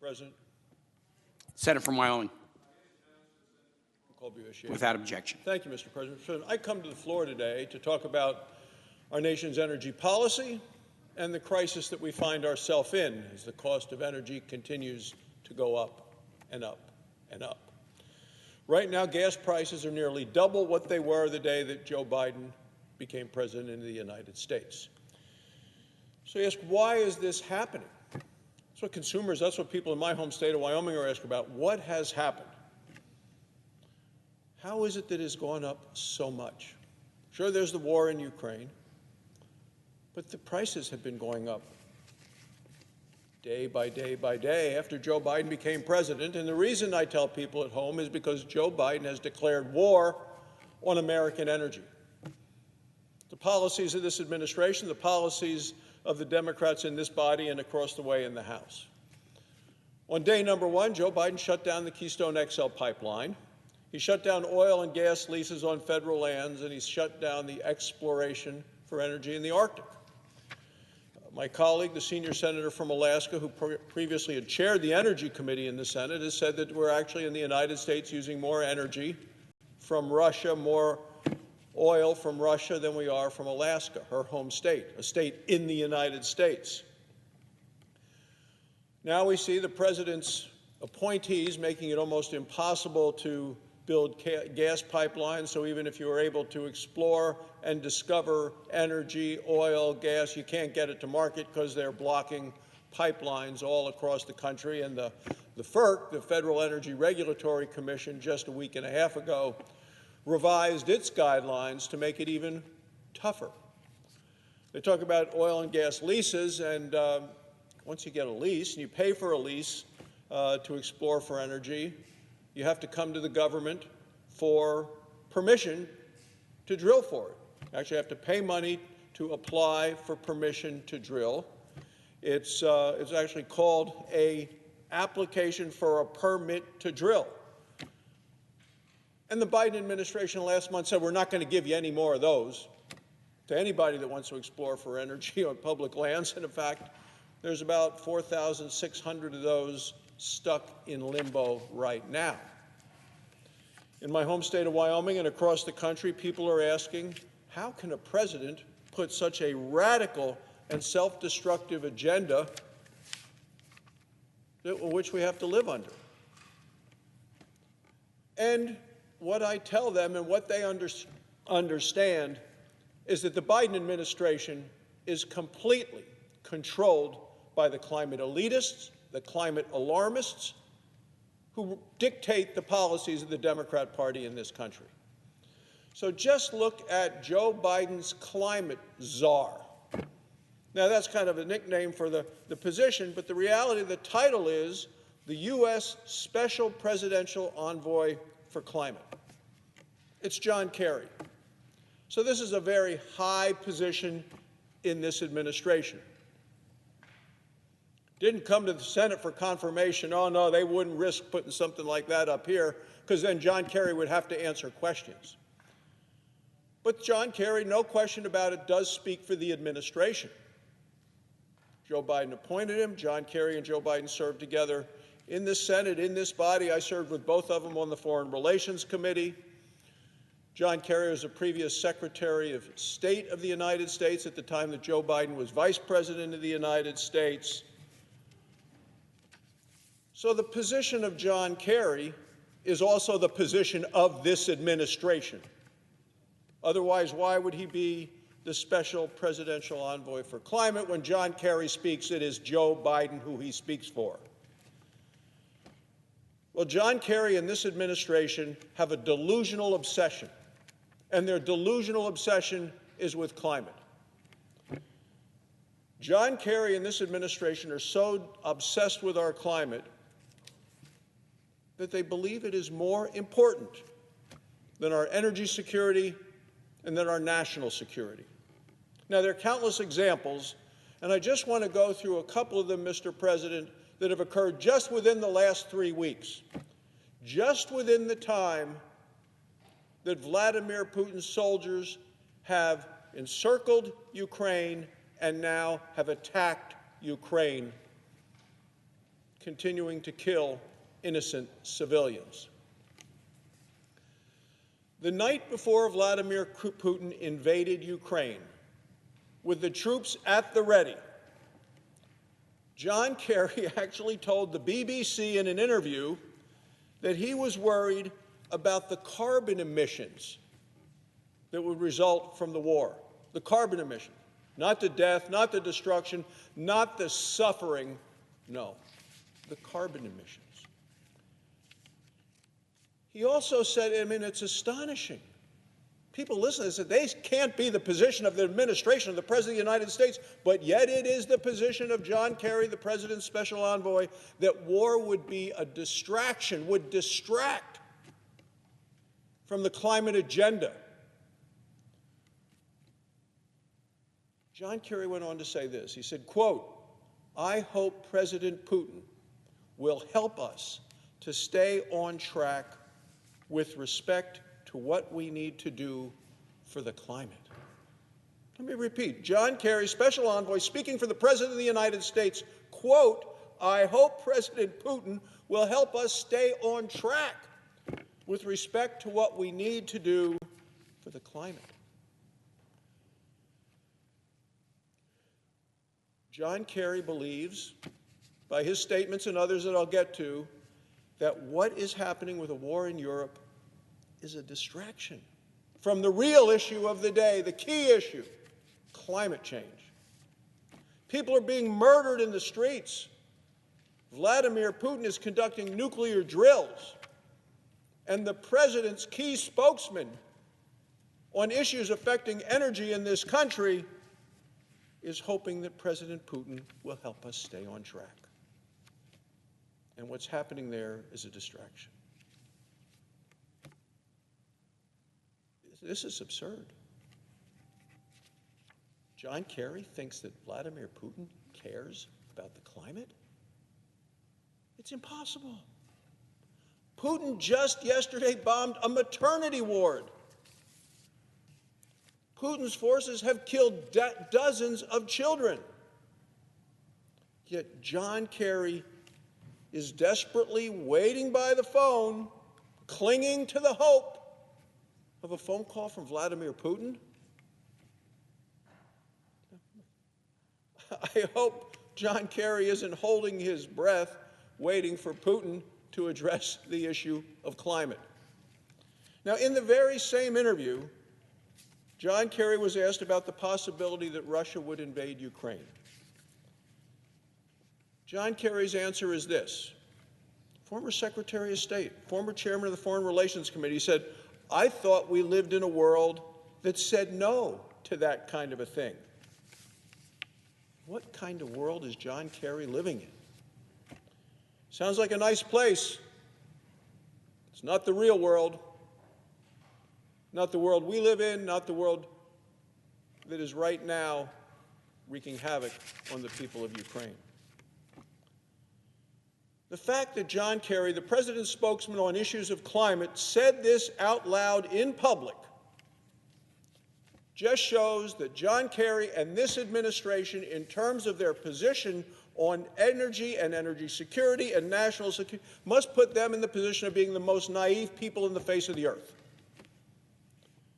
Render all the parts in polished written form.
President. Senator from Wyoming. Without objection. Thank you, Mr. President. I come to the floor today to talk about our nation's energy policy and the crisis that we find ourselves in as the cost of energy continues to go up and up and up. Right now, gas prices are nearly double what they were the day that Joe Biden became president of the United States. So you ask, why is this happening? That's what consumers, that's what people in my home state of Wyoming are asking about. What has happened? How is it that it's gone up so much? Sure, there's the war in Ukraine, but the prices have been going up day by day by day after Joe Biden became president. And the reason I tell people at home is because Joe Biden has declared war on American energy. The policies of this administration, the policies of the Democrats in this body and across the way in the House. On day number one, Joe Biden shut down the Keystone XL pipeline. He shut down oil and gas leases on federal lands, and he shut down the exploration for energy in the Arctic. My colleague, the senior senator from Alaska, who previously had chaired the Energy Committee in the Senate, has said that we're actually in the United States using more energy from Russia, more oil from Russia than we are from Alaska, her home state, a state in the United States. Now we see the president's appointees making it almost impossible to build gas pipelines, so even if you were able to explore and discover energy, oil, gas, you can't get it to market because they're blocking pipelines all across the country. And the FERC, the Federal Energy Regulatory Commission, just a week and a half ago, revised its guidelines to make it even tougher. They talk about oil and gas leases, and once you get a lease and you pay for a lease to explore for energy, you have to come to the government for permission to drill for it. You actually have to pay money to apply for permission to drill. It's actually called an application for a permit to drill. And the Biden administration last month said, we're not going to give you any more of those to anybody that wants to explore for energy on public lands. And in fact, there's about 4,600 of those stuck in limbo right now. In my home state of Wyoming and across the country, people are asking, how can a president put such a radical and self-destructive agenda which we have to live under? And what I tell them and what they understand is that the Biden administration is completely controlled by the climate elitists, the climate alarmists, who dictate the policies of the Democrat Party in this country. So just look at Joe Biden's climate czar. Now, that's kind of a nickname for the position, but the reality, the title is the U.S. Special Presidential Envoy for Climate. It's John Kerry. So this is a very high position in this administration. Didn't come to the Senate for confirmation. Oh, no, they wouldn't risk putting something like that up here, because then John Kerry would have to answer questions. But John Kerry, no question about it, does speak for the administration. Joe Biden appointed him. John Kerry and Joe Biden served together in the Senate, in this body. I served with both of them on the Foreign Relations Committee. John Kerry was a previous Secretary of State of the United States at the time that Joe Biden was Vice President of the United States. So the position of John Kerry is also the position of this administration. Otherwise, why would he be the special presidential envoy for climate? When John Kerry speaks, it is Joe Biden who he speaks for. Well, John Kerry and this administration have a delusional obsession, and their delusional obsession is with climate. John Kerry and this administration are so obsessed with our climate that they believe it is more important than our energy security and than our national security. Now, there are countless examples, and I just want to go through a couple of them, Mr. President, that have occurred just within the last 3 weeks, just within the time that Vladimir Putin's soldiers have encircled Ukraine and now have attacked Ukraine. continuing to kill innocent civilians. The night before Vladimir Putin invaded Ukraine, with the troops at the ready, John Kerry actually told the BBC in an interview that he was worried about the carbon emissions that would result from the war. The carbon emissions. Not the death, not the destruction, not the suffering. No, the carbon emissions. He also said, I mean, it's astonishing. People listen and say, they can't be the position of the administration of the President of the United States, but yet it is the position of John Kerry, the President's special envoy, that war would be a distraction, would distract from the climate agenda. John Kerry went on to say this. He said, quote, "I hope President Putin will help us to stay on track with respect to what we need to do for the climate." Let me repeat. John Kerry, special envoy, speaking for the President of the United States, quote, "I hope President Putin will help us stay on track with respect to what we need to do for the climate." John Kerry believes, by his statements and others that I'll get to, that what is happening with the war in Europe is a distraction from the real issue of the day, the key issue, climate change. People are being murdered in the streets. Vladimir Putin is conducting nuclear drills. And the president's key spokesman on issues affecting energy in this country is hoping that President Putin will help us stay on track. And what's happening there is a distraction. This is absurd. John Kerry thinks that Vladimir Putin cares about the climate? It's impossible. Putin just yesterday bombed a maternity ward. Putin's forces have killed dozens of children. Yet John Kerry is desperately waiting by the phone, clinging to the hope of a phone call from Vladimir Putin. I hope John Kerry isn't holding his breath, waiting for Putin to address the issue of climate. Now, in the very same interview, John Kerry was asked about the possibility that Russia would invade Ukraine. John Kerry's answer is this. Former Secretary of State, former chairman of the Foreign Relations Committee, said, "I thought we lived in a world that said no to that kind of a thing." What kind of world is John Kerry living in? Sounds like a nice place. It's not the real world. Not the world we live in, not the world that is right now wreaking havoc on the people of Ukraine. The fact that John Kerry, the president's spokesman on issues of climate, said this out loud in public just shows that John Kerry and this administration, in terms of their position on energy and energy security and national security, must put them in the position of being the most naive people in the face of the earth.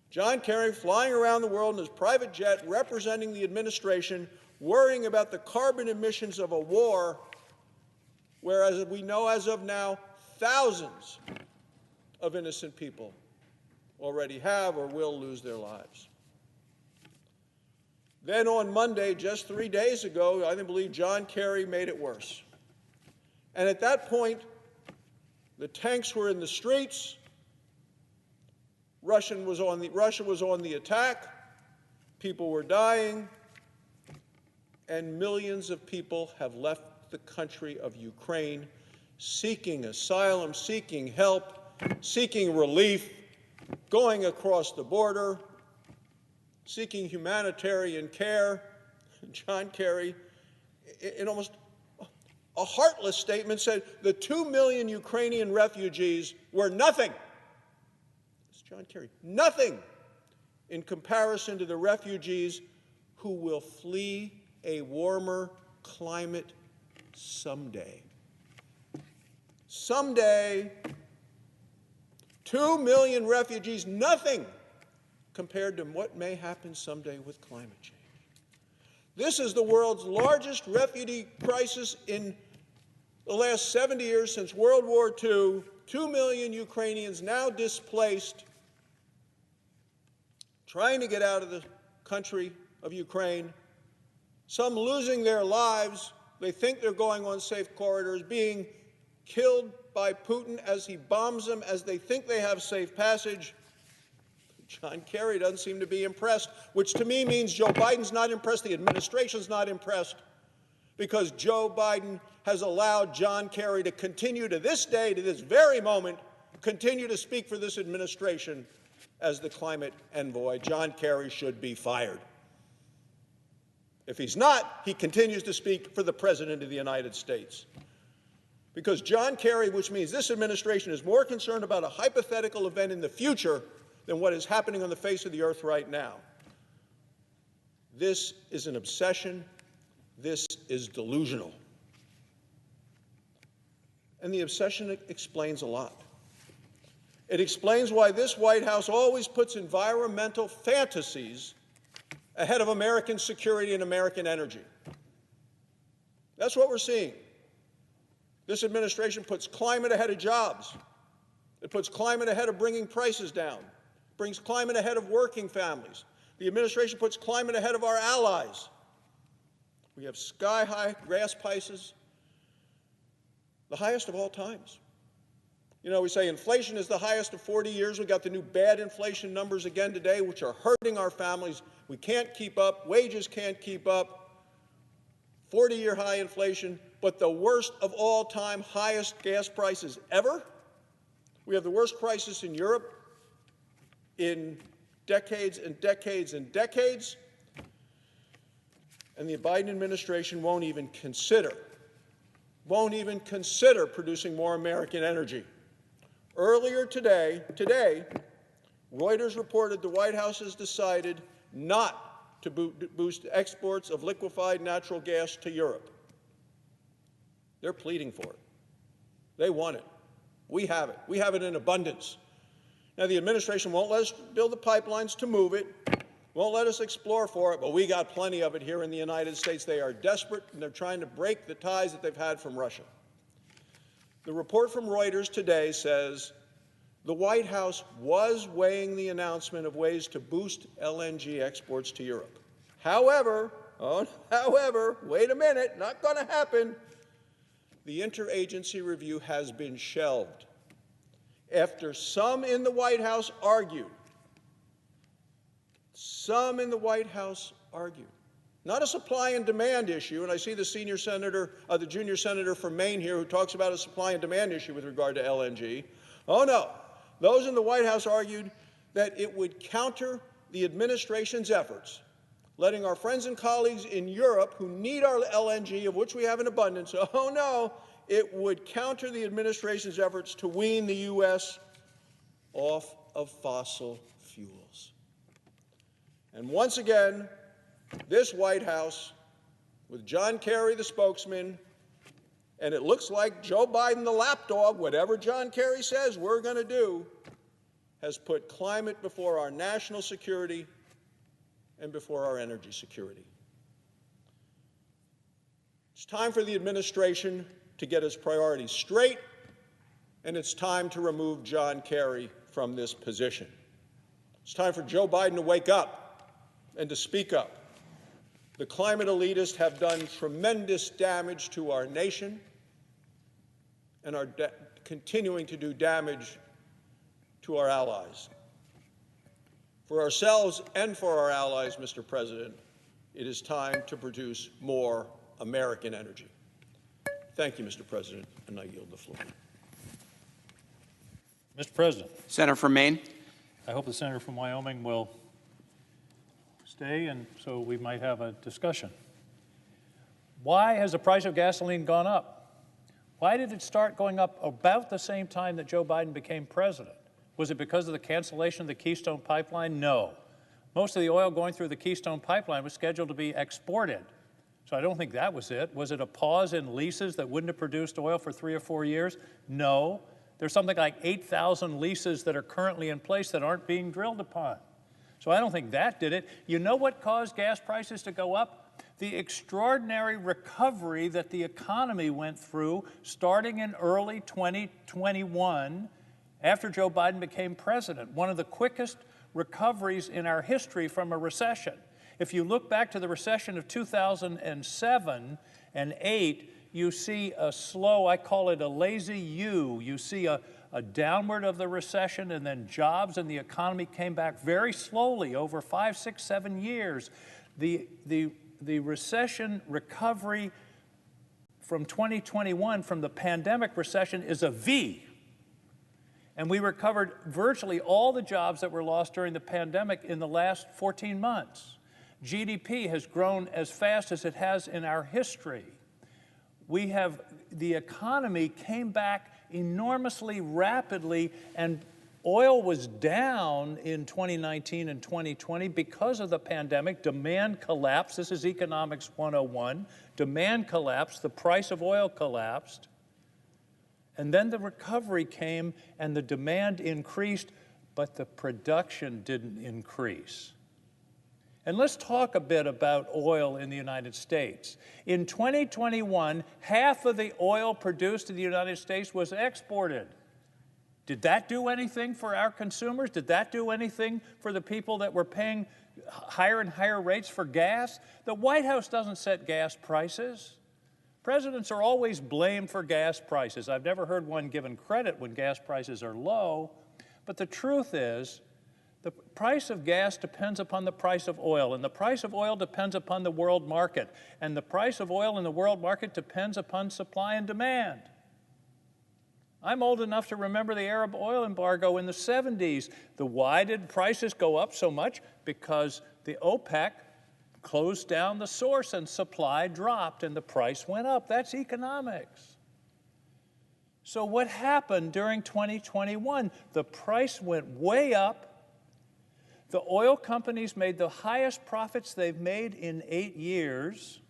John Kerry flying around the world in his private jet, representing the administration, worrying about the carbon emissions of a war, whereas we know as of now, thousands of innocent people already have or will lose their lives. Then on Monday, just 3 days ago, I believe John Kerry made it worse. And at that point, the tanks were in the streets. Russia was on the attack. People were dying. And millions of people have left the country of Ukraine seeking asylum, seeking help, seeking relief, going across the border, seeking humanitarian care. John Kerry, in almost a heartless statement, said the 2 million Ukrainian refugees were nothing. It's John Kerry. Nothing in comparison to the refugees who will flee a warmer climate someday. Someday, 2 million refugees, nothing compared to what may happen someday with climate change. This is the world's largest refugee crisis in the last 70 years since World War II. 2 million Ukrainians now displaced, trying to get out of the country of Ukraine, some losing their lives. They think they're going on safe corridors, being killed by Putin as he bombs them as they think they have safe passage. John Kerry doesn't seem to be impressed, which to me means Joe Biden's not impressed, the administration's not impressed, because Joe Biden has allowed John Kerry to continue to this day, to this very moment, continue to speak for this administration as the climate envoy. John Kerry should be fired. If he's not, he continues to speak for the President of the United States. Because John Kerry, which means this administration, is more concerned about a hypothetical event in the future than what is happening on the face of the earth right now. This is an obsession. This is delusional. And the obsession explains a lot. It explains why this White House always puts environmental fantasies ahead of American security and American energy. That's what we're seeing. This administration puts climate ahead of jobs. It puts climate ahead of bringing prices down, brings climate ahead of working families. The administration puts climate ahead of our allies. We have sky-high gas prices, the highest of all times. You know, we say inflation is the highest of 40 years. We got the new bad inflation numbers again today, which are hurting our families. We can't keep up. Wages can't keep up. 40-year high inflation, but the worst of all time, highest gas prices ever. We have the worst crisis in Europe in decades and decades and decades. And the Biden administration won't even consider producing more American energy. Earlier today, Reuters reported the White House has decided not to boost exports of liquefied natural gas to Europe. They're pleading for it. They want it. We have it. We have it in abundance. Now, the administration won't let us build the pipelines to move it, won't let us explore for it, but we got plenty of it here in the United States. They are desperate, and they're trying to break the ties that they've had from Russia. The report from Reuters today says the White House was weighing the announcement of ways to boost LNG exports to Europe. However, wait a minute, not going to happen. The interagency review has been shelved after some in the White House argued. Not a supply and demand issue, and I see the junior senator from Maine here who talks about a supply and demand issue with regard to LNG. Oh no, those in the White House argued that it would counter the administration's efforts, letting our friends and colleagues in Europe who need our LNG, of which we have an abundance, oh no, it would counter the administration's efforts to wean the U.S. off of fossil fuels. And once again, this White House, with John Kerry the spokesman, and it looks like Joe Biden the lapdog, whatever John Kerry says we're going to do, has put climate before our national security and before our energy security. It's time for the administration to get its priorities straight, and it's time to remove John Kerry from this position. It's time for Joe Biden to wake up and to speak up. The climate elitists have done tremendous damage to our nation and are continuing to do damage to our allies. For ourselves and for our allies, Mr. President, it is time to produce more American energy. Thank you, Mr. President, and I yield the floor. Mr. President. Senator from Maine. I hope the senator from Wyoming will stay, and so we might have a discussion. Why has the price of gasoline gone up? Why did it start going up about the same time that Joe Biden became president? Was it because of the cancellation of the Keystone Pipeline? No. Most of the oil going through the Keystone Pipeline was scheduled to be exported So I don't think that was it. Was it a pause in leases that wouldn't have produced oil for 3 or 4 years? No. There's something like 8,000 leases that are currently in place that aren't being drilled upon. So I don't think that did it. You know what caused gas prices to go up? The extraordinary recovery that the economy went through starting in early 2021 after Joe Biden became president. One of the quickest recoveries in our history from a recession. If you look back to the recession of 2007 and 8, you see a slow, I call it a lazy U. You see a downward of the recession, and then jobs and the economy came back very slowly over 5, 6, 7 years. The recession recovery from 2021, from the pandemic recession, is a V. And we recovered virtually all the jobs that were lost during the pandemic in the last 14 months. GDP has grown as fast as it has in our history. The economy came back enormously rapidly, and oil was down in 2019 and 2020 because of the pandemic. Demand collapsed. This is Economics 101. Demand collapsed. The price of oil collapsed. And then the recovery came and the demand increased, but the production didn't increase. And let's talk a bit about oil in the United States. In 2021, half of the oil produced in the United States was exported. Did that do anything for our consumers? Did that do anything for the people that were paying higher and higher rates for gas? The White House doesn't set gas prices. Presidents are always blamed for gas prices. I've never heard one given credit when gas prices are low. But the truth is, the price of gas depends upon the price of oil, and the price of oil depends upon the world market, and the price of oil in the world market depends upon supply and demand. I'm old enough to remember the Arab oil embargo in the 70s. Why did prices go up so much? Because the OPEC closed down the source and supply dropped and the price went up. That's economics. So what happened during 2021? The price went way up. The oil companies made the highest profits they've made in 8 years.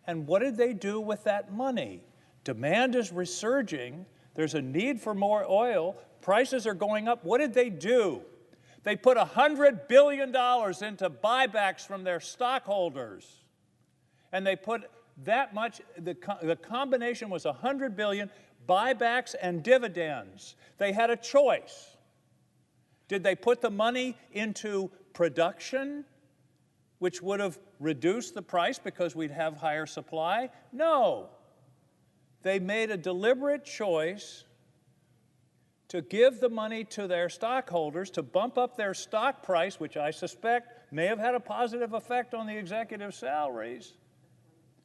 And what did they do with that money? Demand is resurging. There's a need for more oil. Prices are going up. What did they do? They put $100 billion into buybacks from their stockholders. And they put that much, the combination was $100 billion, buybacks and dividends. They had a choice. Did they put the money into production, which would have reduced the price because we'd have higher supply? No. They made a deliberate choice to give the money to their stockholders to bump up their stock price, which I suspect may have had a positive effect on the executive salaries,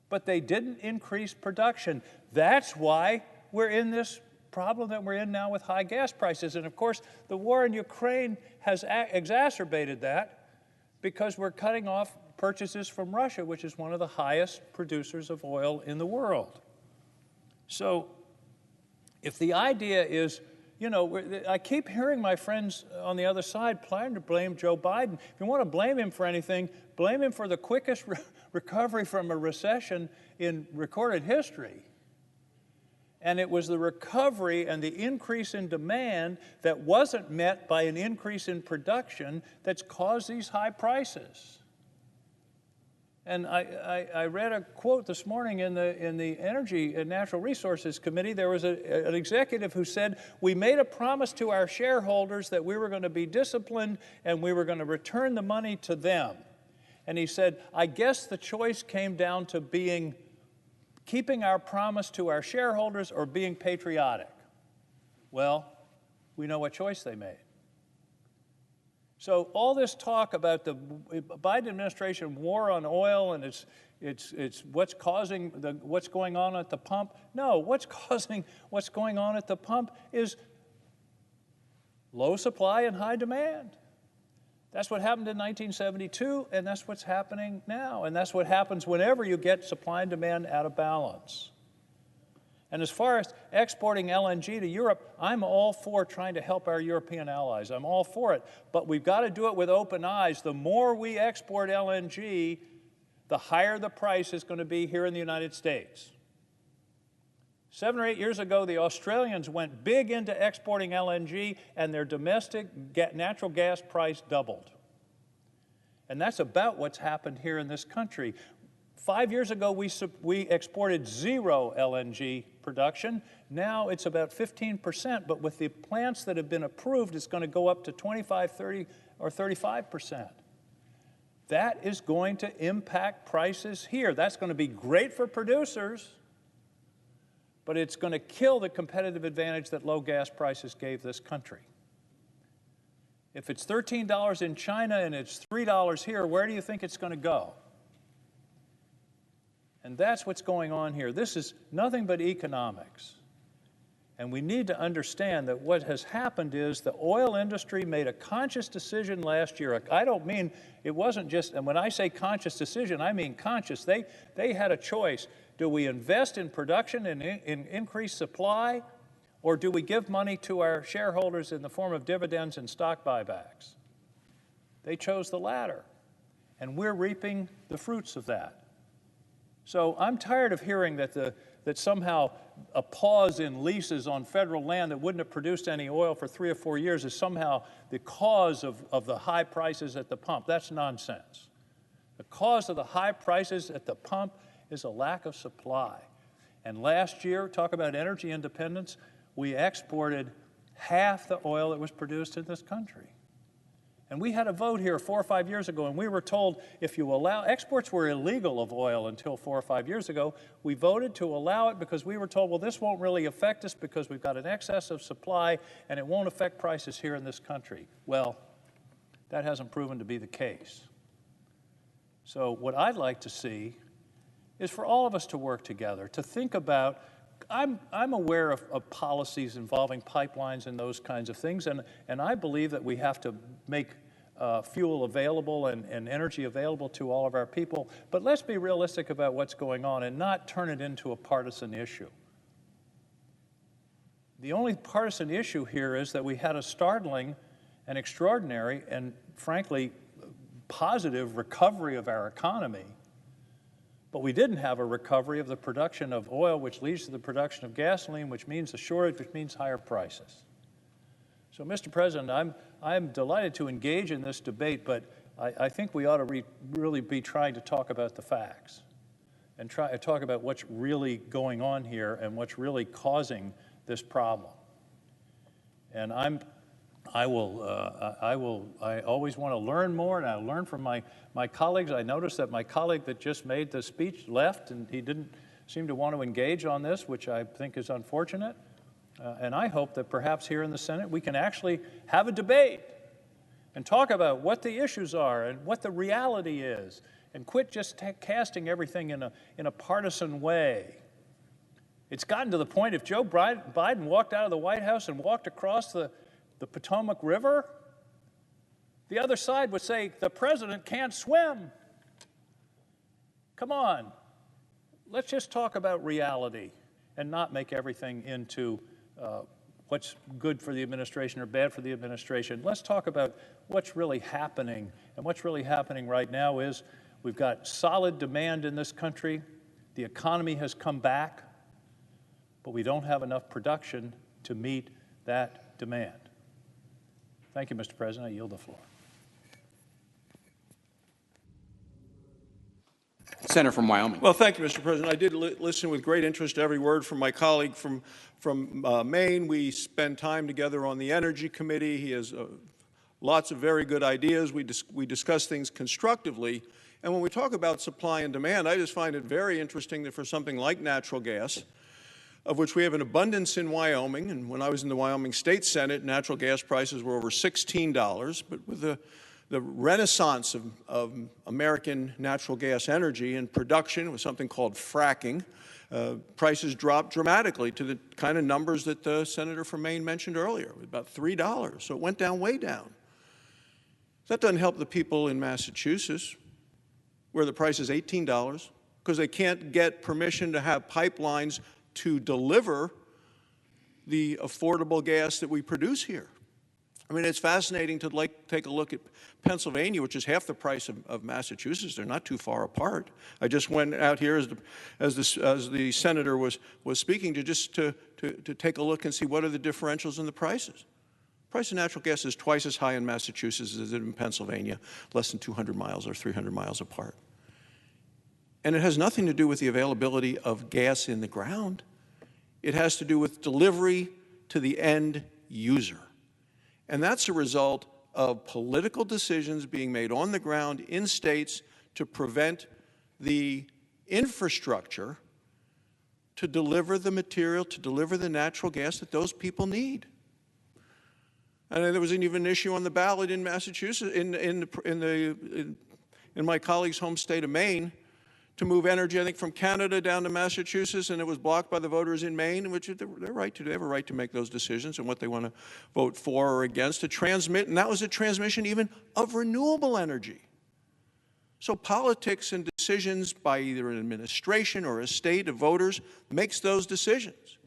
but they didn't increase production. That's why we're in this problem that we're in now with high gas prices. And of course, the war in Ukraine has exacerbated that because we're cutting off purchases from Russia, which is one of the highest producers of oil in the world. So if the idea is, you know, I keep hearing my friends on the other side planning to blame Joe Biden. If you want to blame him for anything, blame him for the quickest recovery from a recession in recorded history. And it was the recovery and the increase in demand that wasn't met by an increase in production that's caused these high prices. And I read a quote this morning in the Energy and Natural Resources Committee. There was an executive who said, "We made a promise to our shareholders that we were going to be disciplined and we were going to return the money to them." And he said, "I guess the choice came down to keeping our promise to our shareholders or being patriotic." Well, we know what choice they made. So all this talk about the Biden administration war on oil and it's what's causing what's going on at the pump. No, what's causing what's going on at the pump is low supply and high demand. That's what happened in 1972, and that's what's happening now. And that's what happens whenever you get supply and demand out of balance. And as far as exporting LNG to Europe, I'm all for trying to help our European allies. I'm all for it. But we've got to do it with open eyes. The more we export LNG, the higher the price is going to be here in the United States. 7 or 8 years ago, the Australians went big into exporting LNG, and their domestic natural gas price doubled. And that's about what's happened here in this country. 5 years ago, we exported 0 LNG production. Now it's about 15%, but with the plants that have been approved, it's going to go up to 25, 30, or 35%. That is going to impact prices here. That's going to be great for producers, but it's going to kill the competitive advantage that low gas prices gave this country. If it's $13 in China and it's $3 here, where do you think it's going to go? And that's what's going on here. This is nothing but economics. And we need to understand that what has happened is the oil industry made a conscious decision last year. I don't mean it wasn't just, and when I say conscious decision, I mean conscious. They had a choice. Do we invest in production and in increased supply, or do we give money to our shareholders in the form of dividends and stock buybacks? They chose the latter, and we're reaping the fruits of that. So I'm tired of hearing that somehow a pause in leases on federal land that wouldn't have produced any oil for 3 or 4 years is somehow the cause of the high prices at the pump. That's nonsense. The cause of the high prices at the pump is a lack of supply. And last year, talk about energy independence, we exported half the oil that was produced in this country. And we had a vote here 4 or 5 years ago, and we were told if you allow, exports were illegal of oil until 4 or 5 years ago. We voted to allow it because we were told, well, this won't really affect us because we've got an excess of supply and it won't affect prices here in this country. Well, that hasn't proven to be the case. So what I'd like to see is for all of us to work together, to think about, I'm aware of policies involving pipelines and those kinds of things, and I believe that we have to make fuel available and energy available to all of our people. But let's be realistic about what's going on and not turn it into a partisan issue. The only partisan issue here is that we had a startling and extraordinary and, frankly, positive recovery of our economy. But we didn't have a recovery of the production of oil, which leads to the production of gasoline, which means a shortage, which means higher prices. So, Mr. President, I'm delighted to engage in this debate, but I think we ought to really be trying to talk about the facts and try to talk about what's really going on here and what's really causing this problem. And I always want to learn more, and I learn from my colleagues. I noticed that my colleague that just made the speech left, and he didn't seem to want to engage on this, which I think is unfortunate. And I hope that perhaps here in the Senate we can actually have a debate and talk about what the issues are and what the reality is, and quit just casting everything in a partisan way. It's gotten to the point, if Joe Biden walked out of the White House and walked across the Potomac River, the other side would say, the president can't swim. Come on. Let's just talk about reality and not make everything into what's good for the administration or bad for the administration. Let's talk about what's really happening. And what's really happening right now is we've got solid demand in this country. The economy has come back, but we don't have enough production to meet that demand. Thank you, Mr. President. I yield the floor. Senator from Wyoming. Well, thank you, Mr. President. I did listen with great interest to every word from my colleague from Maine. We spend time together on the Energy Committee. He has lots of very good ideas. We discuss things constructively. And when we talk about supply and demand, I just find it very interesting that for something like natural gas, of which we have an abundance in Wyoming, and when I was in the Wyoming State Senate, natural gas prices were over $16, but with the renaissance of American natural gas energy and production with something called fracking, prices dropped dramatically to the kind of numbers that the senator from Maine mentioned earlier, about $3. So it went down, way down. That doesn't help the people in Massachusetts, where the price is $18, because they can't get permission to have pipelines to deliver the affordable gas that we produce here. I mean, it's fascinating to take a look at Pennsylvania, which is half the price of Massachusetts. They're not too far apart. I just went out here as the senator was speaking to take a look and see what are the differentials in the prices. The price of natural gas is twice as high in Massachusetts as it is in Pennsylvania, less than 200 miles or 300 miles apart. And it has nothing to do with the availability of gas in the ground. It has to do with delivery to the end user. And that's a result of political decisions being made on the ground in states to prevent the infrastructure to deliver the material, to deliver the natural gas that those people need. And there was even an issue on the ballot in Massachusetts, in my colleague's home state of Maine, to move energy, I think, from Canada down to Massachusetts, and it was blocked by the voters in Maine, which they have a right to make those decisions and what they want to vote for or against to transmit, and that was a transmission even of renewable energy. So politics and decisions by either an administration or a state of voters makes those decisions.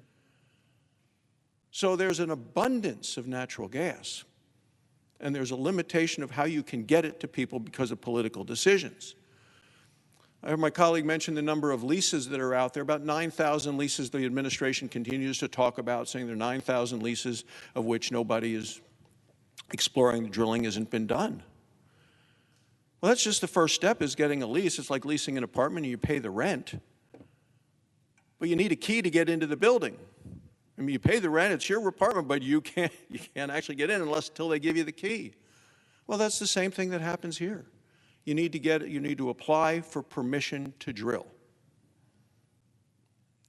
So there's an abundance of natural gas, and there's a limitation of how you can get it to people because of political decisions. I heard my colleague mention the number of leases that are out there, about 9,000 leases the administration continues to talk about, saying there are 9,000 leases of which nobody is exploring, the drilling hasn't been done. Well, that's just the first step, is getting a lease. It's like leasing an apartment and you pay the rent, but you need a key to get into the building. I mean, you pay the rent, it's your apartment, but you can't actually get in until they give you the key. Well, that's the same thing that happens here. You need to apply for permission to drill.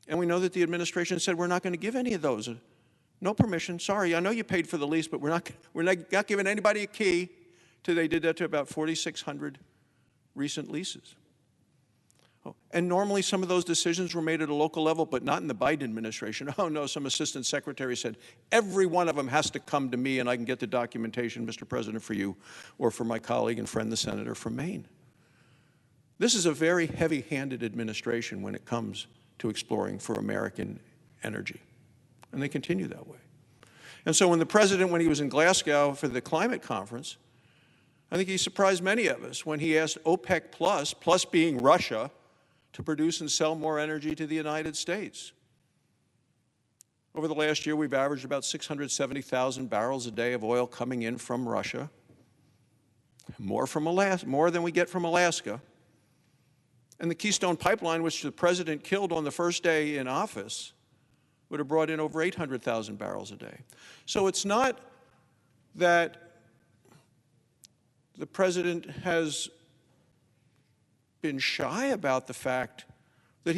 And we know that the administration said, we're not going to give any of those. No permission. Sorry, I know you paid for the lease, but we're not giving anybody a key. They did that to about 4,600 recent leases. Oh, and normally some of those decisions were made at a local level, but not in the Biden administration. Oh no, some assistant secretary said, every one of them has to come to me and I can get the documentation, Mr. President, for you or for my colleague and friend, the senator from Maine. This is a very heavy-handed administration when it comes to exploring for American energy. And they continue that way. And so when the president, when he was in Glasgow for the climate conference, I think he surprised many of us when he asked OPEC plus being Russia, to produce and sell more energy to the United States. Over the last year, we've averaged about 670,000 barrels a day of oil coming in from Russia, more than we get from Alaska. And the Keystone Pipeline, which the president killed on the first day in office, would have brought in over 800,000 barrels a day. So it's not that the president has been shy about the fact that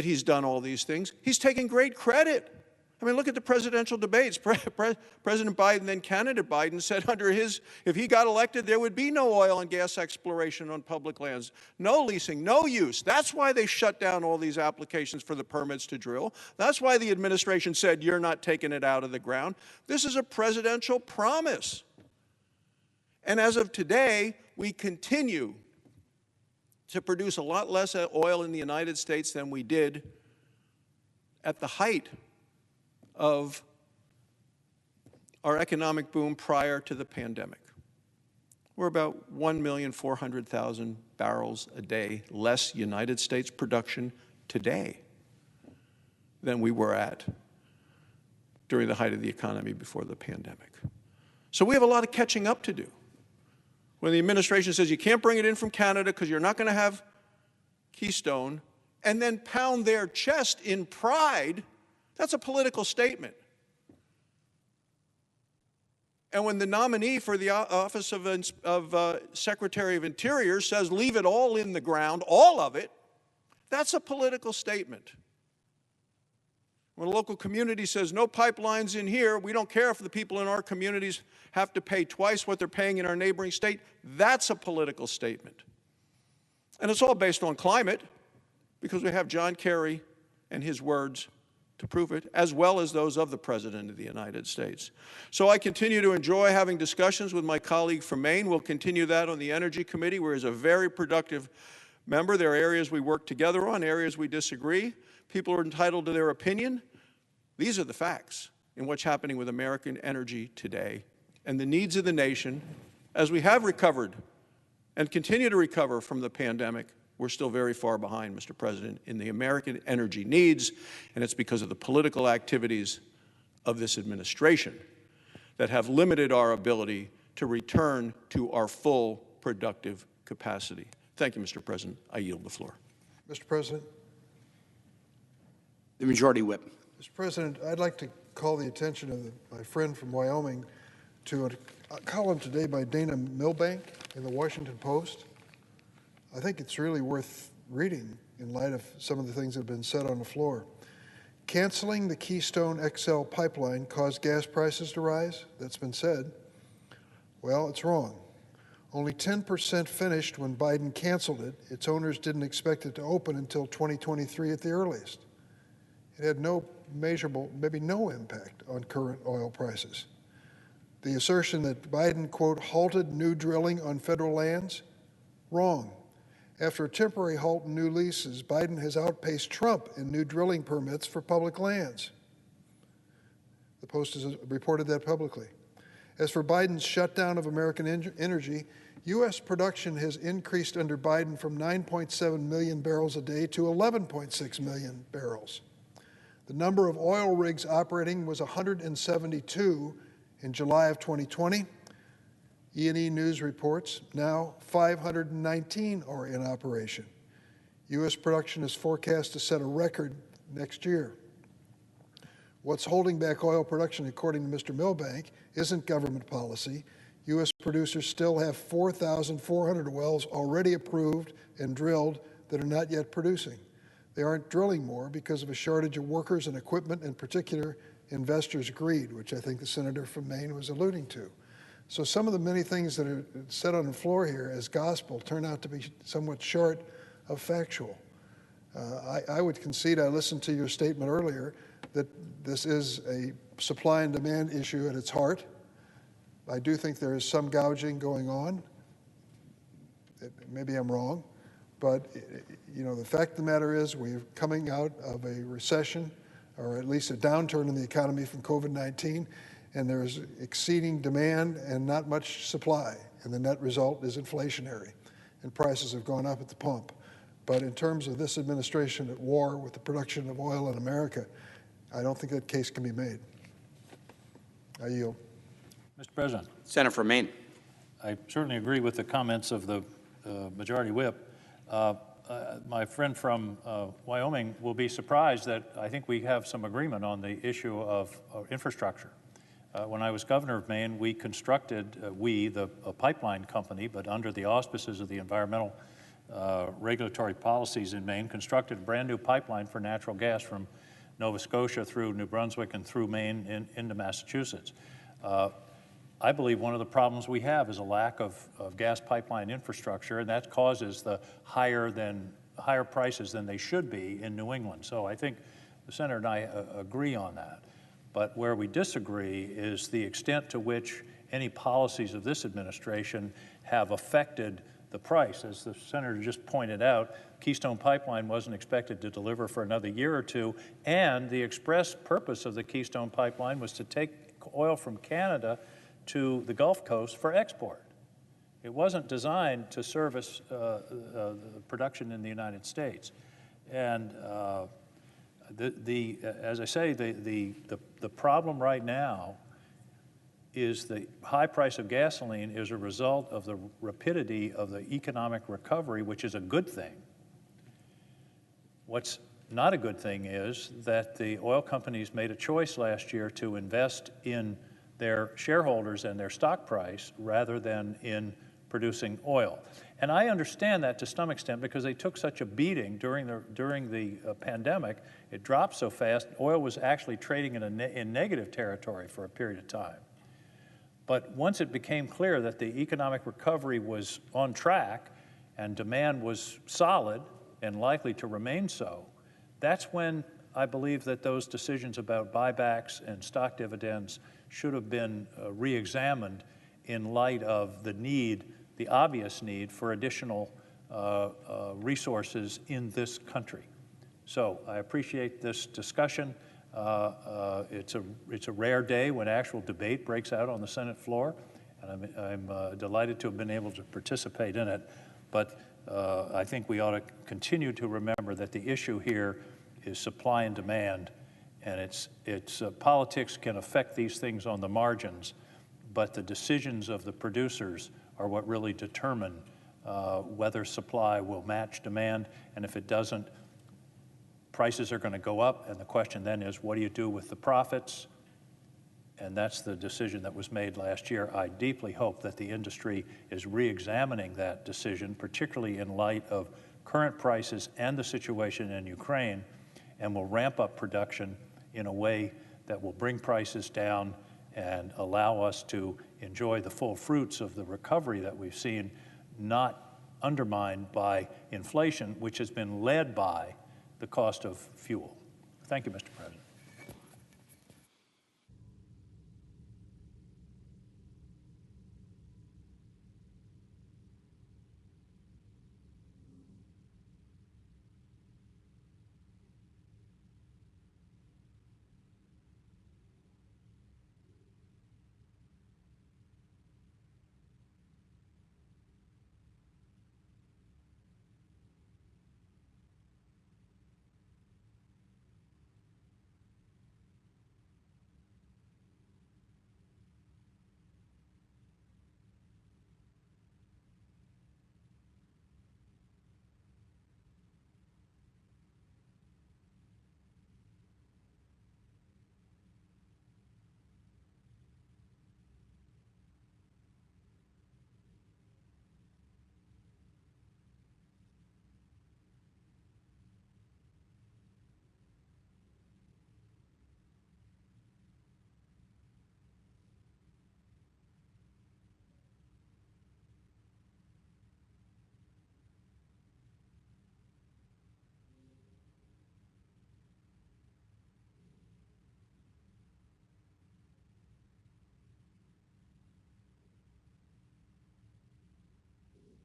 he's done all these things. He's taken great credit. I mean, look at the presidential debates. President Biden, then candidate Biden, said if he got elected, there would be no oil and gas exploration on public lands, no leasing, no use. That's why they shut down all these applications for the permits to drill. That's why the administration said, you're not taking it out of the ground. This is a presidential promise. And as of today, we continue to produce a lot less oil in the United States than we did at the height of our economic boom prior to the pandemic. We're about 1,400,000 barrels a day less United States production today than we were at during the height of the economy before the pandemic. So we have a lot of catching up to do. When the administration says you can't bring it in from Canada because you're not going to have Keystone, and then pound their chest in pride, that's a political statement. And when the nominee for the office of Secretary of Interior says leave it all in the ground, all of it, that's a political statement. When a local community says no pipelines in here, we don't care if the people in our communities have to pay twice what they're paying in our neighboring state, that's a political statement. And it's all based on climate, because we have John Kerry and his words to prove it, as well as those of the President of the United States. So I continue to enjoy having discussions with my colleague from Maine. We'll continue that on the Energy Committee, where he's a very productive member. There are areas we work together on, areas we disagree. People are entitled to their opinion. These are the facts. in what's happening with American energy today and the needs of the nation, as we have recovered and continue to recover from the pandemic, we're still very far behind, Mr. President, in the American energy needs, and it's because of the political activities of this administration that have limited our ability to return to our full productive capacity. Thank you, Mr. President. I yield the floor. Mr. President. The Majority Whip. Mr. President, I'd like to call the attention of my friend from Wyoming to a column today by Dana Milbank in the Washington Post. I think it's really worth reading in light of some of the things that have been said on the floor. Canceling the Keystone XL pipeline caused gas prices to rise. That's been said. Well, it's wrong. Only 10% finished when Biden canceled it. Its owners didn't expect it to open until 2023 at the earliest. It had no measurable, maybe no impact on current oil prices. The assertion that Biden, quote, halted new drilling on federal lands, wrong. After a temporary halt in new leases, Biden has outpaced Trump in new drilling permits for public lands. The Post has reported that publicly. As for Biden's shutdown of American energy, U.S. production has increased under Biden from 9.7 million barrels a day to 11.6 million barrels. The number of oil rigs operating was 172 in July of 2020. E&E News reports now 519 are in operation. U.S. production is forecast to set a record next year. What's holding back oil production, according to Mr. Milbank, isn't government policy. U.S. producers still have 4,400 wells already approved and drilled that are not yet producing. They aren't drilling more because of a shortage of workers and equipment, in particular investors' greed, which I think the senator from Maine was alluding to. So some of the many things that are said on the floor here as gospel turn out to be somewhat short of factual. I would concede, I listened to your statement earlier, that this is a supply and demand issue at its heart. I do think there is some gouging going on. Maybe I'm wrong, but you know, the fact of the matter is we're coming out of a recession, or at least a downturn in the economy from COVID-19, and there's exceeding demand and not much supply, and the net result is inflationary, and prices have gone up at the pump. But in terms of this administration at war with the production of oil in America, I don't think that case can be made. I yield. Mr. President. Senator from Maine. I certainly agree with the comments of the Majority Whip. My friend from Wyoming will be surprised that I think we have some agreement on the issue of infrastructure. When I was governor of Maine, we constructed, a pipeline company, but under the auspices of the environmental regulatory policies in Maine, constructed a brand new pipeline for natural gas from Nova Scotia through New Brunswick and through Maine into Massachusetts. I believe one of the problems we have is a lack of gas pipeline infrastructure, and that causes the higher prices than they should be in New England. So I think the Senator and I agree on that. But where we disagree is the extent to which any policies of this administration have affected the price. As the Senator just pointed out, Keystone Pipeline wasn't expected to deliver for another year or two, and the express purpose of the Keystone Pipeline was to take oil from Canada to the Gulf Coast for export. It wasn't designed to service the production in the United States. And as I say, the problem right now is the high price of gasoline is a result of the rapidity of the economic recovery, which is a good thing. What's not a good thing is that the oil companies made a choice last year to invest in their shareholders and their stock price rather than in producing oil. And I understand that to some extent because they took such a beating during the pandemic. It dropped so fast, oil was actually trading in negative territory for a period of time. But once it became clear that the economic recovery was on track and demand was solid and likely to remain so, that's when I believe that those decisions about buybacks and stock dividends should have been re-examined in light of the obvious need for additional resources in this country. So I appreciate this discussion. It's a rare day when actual debate breaks out on the Senate floor, and I'm delighted to have been able to participate in it. But I think we ought to continue to remember that the issue here is supply and demand, and it's politics can affect these things on the margins, but the decisions of the producers are what really determine whether supply will match demand, and if it doesn't, prices are going to go up, and the question then is, what do you do with the profits? And that's the decision that was made last year. I deeply hope that the industry is re-examining that decision, particularly in light of current prices and the situation in Ukraine, and will ramp up production in a way that will bring prices down and allow us to enjoy the full fruits of the recovery that we've seen, not undermined by inflation, which has been led by the cost of fuel. Thank you, Mr. President.